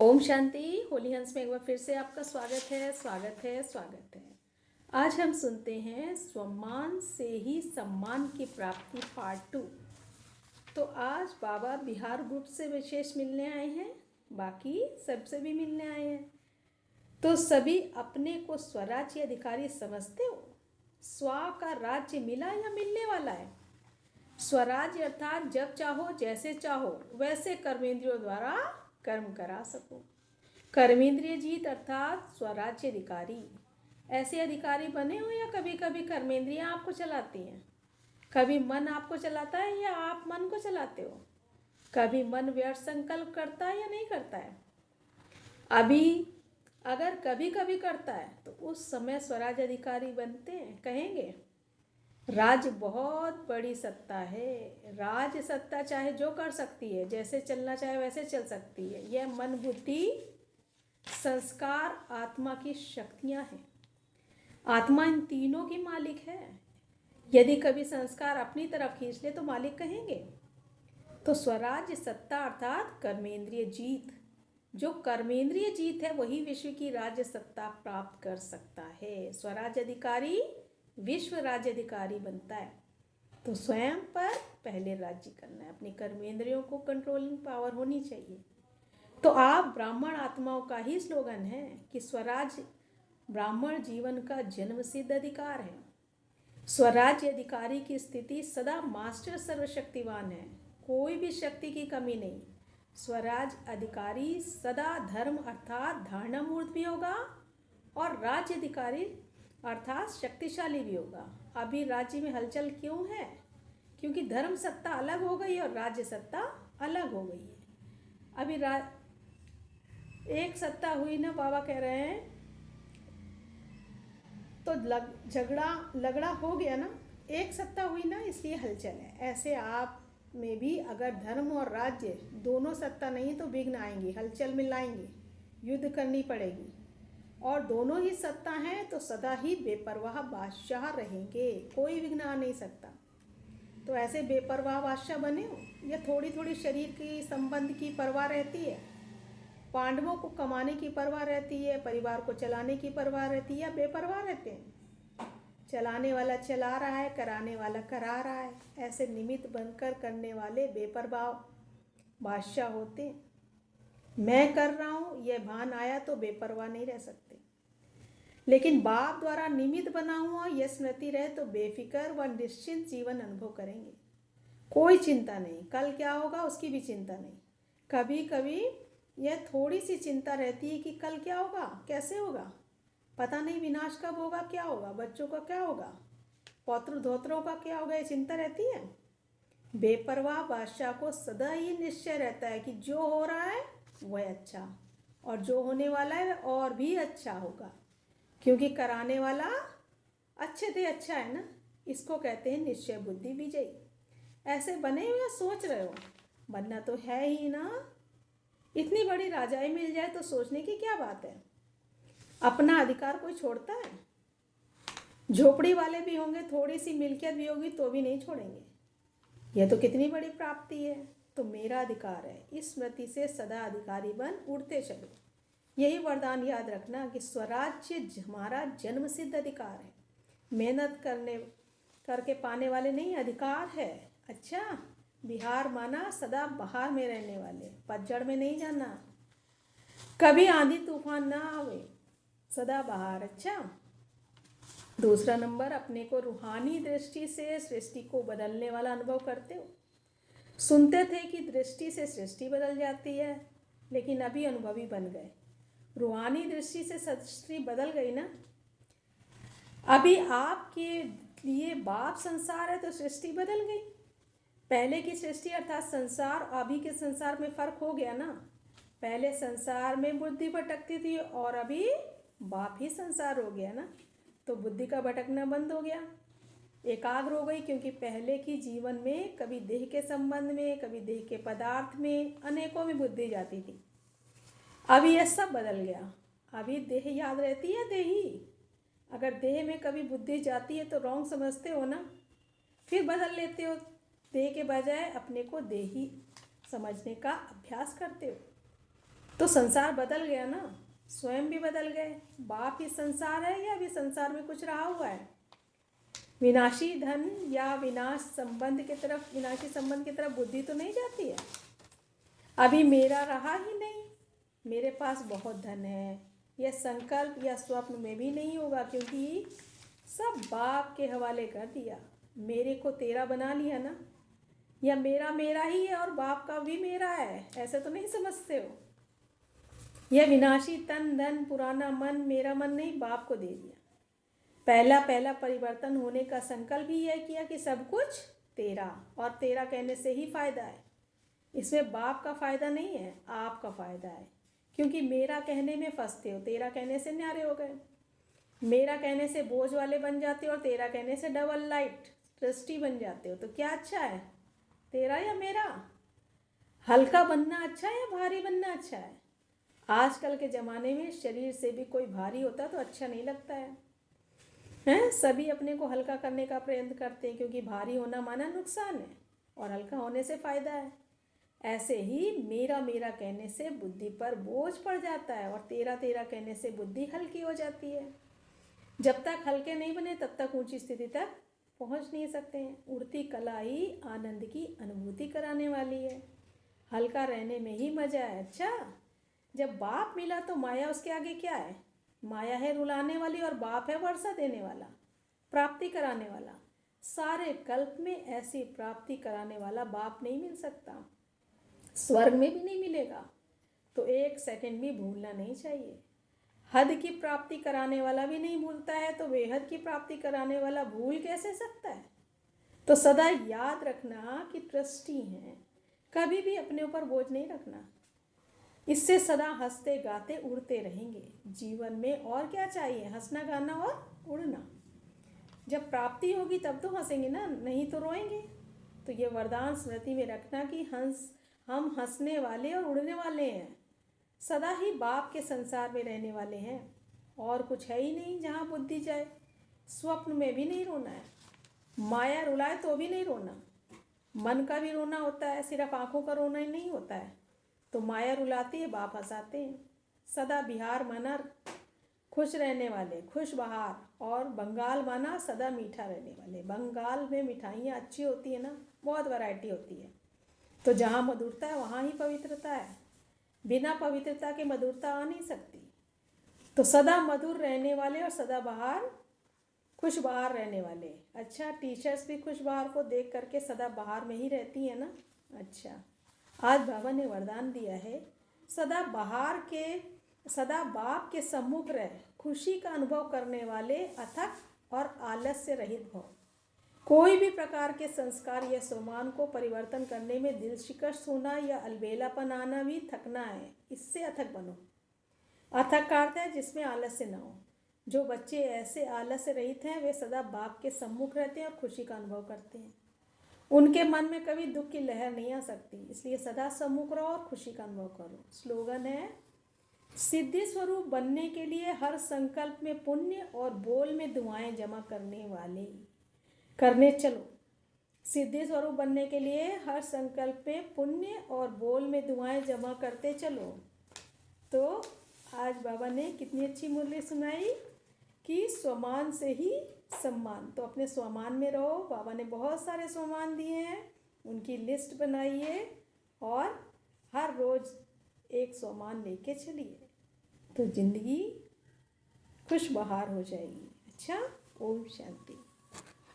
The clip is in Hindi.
ओम शांति। होली हंस में एक बार फिर से आपका स्वागत है, स्वागत है, स्वागत है। आज हम सुनते हैं स्वमान से ही सम्मान की प्राप्ति पार्ट 2। तो आज बाबा बिहार ग्रुप से विशेष मिलने आए हैं, बाकी सबसे भी मिलने आए हैं। तो सभी अपने को स्वराज्य अधिकारी समझते हो? स्वा का राज्य मिला या मिलने वाला है? स्वराज्य अर्थात जब चाहो जैसे चाहो वैसे कर्मेंद्रियों द्वारा कर्म करा सको। कर्मेंद्रिय जीत अर्थात स्वराज्य अधिकारी। ऐसे अधिकारी बने हो या कभी कभी कर्मेंद्रियां आपको चलाती हैं? कभी मन आपको चलाता है या आप मन को चलाते हो? कभी मन व्यर्थ संकल्प करता है या नहीं करता है? अभी अगर कभी कभी करता है तो उस समय स्वराज्य अधिकारी बनते हैं, कहेंगे राज्य बहुत बड़ी सत्ता है। राज्य सत्ता चाहे जो कर सकती है, जैसे चलना चाहे वैसे चल सकती है। यह मन बुद्धि संस्कार आत्मा की शक्तियां हैं। आत्मा इन तीनों की मालिक है। यदि कभी संस्कार अपनी तरफ खींच ले तो मालिक कहेंगे। तो स्वराज्य सत्ता अर्थात कर्मेंद्रिय जीत, जो कर्मेंद्रिय जीत है वही विश्व की राज्य सत्ता प्राप्त कर सकता है। स्वराज्य अधिकारी विश्व राज्य अधिकारी बनता है। तो स्वयं पर पहले राज्य करना है, अपनी कर्मेंद्रियों को कंट्रोलिंग पावर होनी चाहिए। तो आप ब्राह्मण आत्माओं का ही स्लोगन है कि स्वराज ब्राह्मण जीवन का जन्मसिद्ध अधिकार है। स्वराज्य अधिकारी की स्थिति सदा मास्टर सर्वशक्तिवान है, कोई भी शक्ति की कमी नहीं। स्वराज अधिकारी सदा धर्म अर्थात धारणा मूर्त भी होगा और राज्य अधिकारी अर्थात शक्तिशाली भी होगा। अभी राज्य में हलचल क्यों है? क्योंकि धर्म सत्ता अलग हो गई और राज्य सत्ता अलग हो गई है। अभी एक सत्ता हुई ना, बाबा कह रहे हैं, तो झगड़ा लगड़ा हो गया ना, एक सत्ता हुई ना, इसलिए हलचल है। ऐसे आप में भी अगर धर्म और राज्य दोनों सत्ता नहीं तो विघ्न आएंगे, हलचल मिलाएंगे, युद्ध करनी पड़ेगी। और दोनों ही सत्ता हैं तो सदा ही बेपरवाह बादशाह रहेंगे, कोई विघ्न आ नहीं सकता। तो ऐसे बेपरवाह बादशाह बने हो या थोड़ी थोड़ी शरीर की संबंध की परवाह रहती है? पांडवों को कमाने की परवाह रहती है, परिवार को चलाने की परवाह रहती है, या बेपरवाह रहते हैं? चलाने वाला चला रहा है, कराने वाला करा रहा है। ऐसे निमित्त बनकर करने वाले बेपरवाह बादशाह होते हैं। मैं कर रहा हूँ यह भान आया तो बेपरवाह नहीं रह सकते। लेकिन बाप द्वारा निमित्त बना हुआ यह स्मृति रहे तो बेफिक्र व निश्चिंत जीवन अनुभव करेंगे। कोई चिंता नहीं, कल क्या होगा उसकी भी चिंता नहीं। कभी कभी यह थोड़ी सी चिंता रहती है कि कल क्या होगा, कैसे होगा, पता नहीं, विनाश कब होगा, क्या होगा, बच्चों का क्या होगा, पौत्र धोत्रों का क्या होगा, ये चिंता रहती है। बेपरवाह बादशाह को सदा ही निश्चय रहता है कि जो हो रहा है वह अच्छा, और जो होने वाला है और भी अच्छा होगा, क्योंकि कराने वाला अच्छे से अच्छा है ना। इसको कहते हैं निश्चय बुद्धि विजयी। ऐसे बने हो या सोच रहे हो? बनना तो है ही ना। इतनी बड़ी राजाई मिल जाए तो सोचने की क्या बात है। अपना अधिकार कोई छोड़ता है? झोपड़ी वाले भी होंगे, थोड़ी सी मिल्कियत भी होगी तो भी नहीं छोड़ेंगे। यह तो कितनी बड़ी प्राप्ति है। तो मेरा अधिकार है, इस स्मृति से सदा अधिकारी बन उड़ते चलो। यही वरदान याद रखना कि स्वराज्य हमारा जन्मसिद्ध अधिकार है। मेहनत करके पाने वाले नहीं, अधिकार है। अच्छा, बिहार माना सदा बहार में रहने वाले, पतझड़ में नहीं जाना, कभी आंधी तूफान ना आवे, सदा बहार। अच्छा, दूसरा नंबर, अपने को रूहानी दृष्टि से सृष्टि को बदलने वाला अनुभव करते हो। सुनते थे कि दृष्टि से सृष्टि बदल जाती है, लेकिन अभी अनुभवी बन गए। रूहानी दृष्टि से सृष्टि बदल गई ना। अभी आपके लिए बाप संसार है तो सृष्टि बदल गई। पहले की सृष्टि अर्थात संसार, अभी के संसार में फर्क हो गया ना। पहले संसार में बुद्धि भटकती थी और अभी बाप ही संसार हो गया ना, तो बुद्धि का भटकना बंद हो गया, एकाग्र हो गई। क्योंकि पहले की जीवन में कभी देह के संबंध में, कभी देह के पदार्थ में, अनेकों में बुद्धि जाती थी। अभी यह सब बदल गया। अभी देह याद रहती है देही। अगर देह में कभी बुद्धि जाती है तो रॉन्ग समझते हो ना, फिर बदल लेते हो। देह के बजाय अपने को देही समझने का अभ्यास करते हो। तो संसार बदल गया ना, स्वयं भी बदल गए। बाप ही संसार है या अभी संसार में कुछ रहा हुआ है? विनाशी धन या विनाशी संबंध की तरफ बुद्धि तो नहीं जाती है। अभी मेरा रहा ही नहीं, मेरे पास बहुत धन है, यह संकल्प या स्वप्न में भी नहीं होगा, क्योंकि सब बाप के हवाले कर दिया। मेरे को तेरा बना लिया ना, या मेरा मेरा ही है और बाप का भी मेरा है, ऐसे तो नहीं समझते हो। यह विनाशी तन धन पुराना मन मेरा मन नहीं, बाप को दे दिया। पहला परिवर्तन होने का संकल्प ही यह किया कि सब कुछ तेरा, और तेरा कहने से ही फायदा है। इसमें बाप का फायदा नहीं है, आपका फायदा है, क्योंकि मेरा कहने में फंसते हो, तेरा कहने से न्यारे हो गए। मेरा कहने से बोझ वाले बन जाते हो और तेरा कहने से डबल लाइट ट्रस्टी बन जाते हो। तो क्या अच्छा है, तेरा या मेरा? हल्का बनना अच्छा है या भारी बनना अच्छा है? आजकल के ज़माने में शरीर से भी कोई भारी होता तो अच्छा नहीं लगता है। सभी अपने को हल्का करने का प्रयत्न करते हैं, क्योंकि भारी होना माना नुकसान है और हल्का होने से फ़ायदा है। ऐसे ही मेरा मेरा कहने से बुद्धि पर बोझ पड़ जाता है और तेरा तेरा कहने से बुद्धि हल्की हो जाती है। जब तक हल्के नहीं बने तब तक ऊंची स्थिति तक पहुंच नहीं सकते हैं। उड़ती कला ही आनंद की अनुभूति कराने वाली है, हल्का रहने में ही मजा है। अच्छा, जब बाप मिला तो माया उसके आगे क्या है? माया है रुलाने वाली और बाप है वर्षा देने वाला, प्राप्ति कराने वाला। सारे कल्प में ऐसी प्राप्ति कराने वाला बाप नहीं मिल सकता, स्वर्ग में भी नहीं मिलेगा। तो एक सेकंड भी भूलना नहीं चाहिए। हद की प्राप्ति कराने वाला भी नहीं भूलता है, तो बेहद की प्राप्ति कराने वाला भूल कैसे सकता है? तो सदा याद रखना कि ट्रस्टी हैं, कभी भी अपने ऊपर बोझ नहीं रखना। इससे सदा हंसते गाते उड़ते रहेंगे। जीवन में और क्या चाहिए? हंसना गाना और उड़ना। जब प्राप्ति होगी तब तो हंसेंगे ना, नहीं तो रोएंगे। तो ये वरदान स्मृति में रखना कि हम हंसने वाले और उड़ने वाले हैं, सदा ही बाप के संसार में रहने वाले हैं, और कुछ है ही नहीं जहाँ बुद्धि जाए। स्वप्न में भी नहीं रोना है, माया रुलाए तो भी नहीं रोना। मन का भी रोना होता है, सिर्फ आंखों का रोना ही नहीं होता है। तो माया रुलाती है, बाप हंसाते हैं। सदा बिहार माना खुश रहने वाले, खुश बहार, और बंगाल माना सदा मीठा रहने वाले। बंगाल में मिठाइयाँ अच्छी होती है ना, बहुत वैरायटी होती है। तो जहाँ मधुरता है वहाँ ही पवित्रता है, बिना पवित्रता के मधुरता आ नहीं सकती। तो सदा मधुर रहने वाले और सदा बहार खुश बहार रहने वाले। अच्छा, टीचर्स भी खुश बहार को देख करके सदा बहार में ही रहती है ना। अच्छा, आज बाबा ने वरदान दिया है, सदा बहार के, सदा बाप के सम्मुख रह खुशी का अनुभव करने वाले अथक और आलस्य रहित भव। कोई भी प्रकार के संस्कार या सोमान को परिवर्तन करने में दिल शिकस्त होना या अलबेलापन आना भी थकना है, इससे अथक बनो। अथक का अर्थ है जिसमें आलस्य न हो। जो बच्चे ऐसे आलस्य रहित हैं वे सदा बाप के सम्मुख रहते हैं और खुशी का अनुभव करते हैं। उनके मन में कभी दुख की लहर नहीं आ सकती, इसलिए सदा सम्मुख रहो और खुशी का अनुभव करो। स्लोगन है, सिद्धि स्वरूप बनने के लिए हर संकल्प में पुण्य और बोल में दुआएं जमा करने चलो। सिद्धि स्वरूप बनने के लिए हर संकल्प में पुण्य और बोल में दुआएं जमा करते चलो। तो आज बाबा ने कितनी अच्छी मुरली सुनाई कि स्वमान से ही सम्मान। तो अपने स्वमान में रहो। बाबा ने बहुत सारे स्वमान दिए हैं, उनकी लिस्ट बनाइए और हर रोज़ एक स्वमान लेके चलिए, तो ज़िंदगी खुश बहार हो जाएगी। अच्छा, ओम शांति।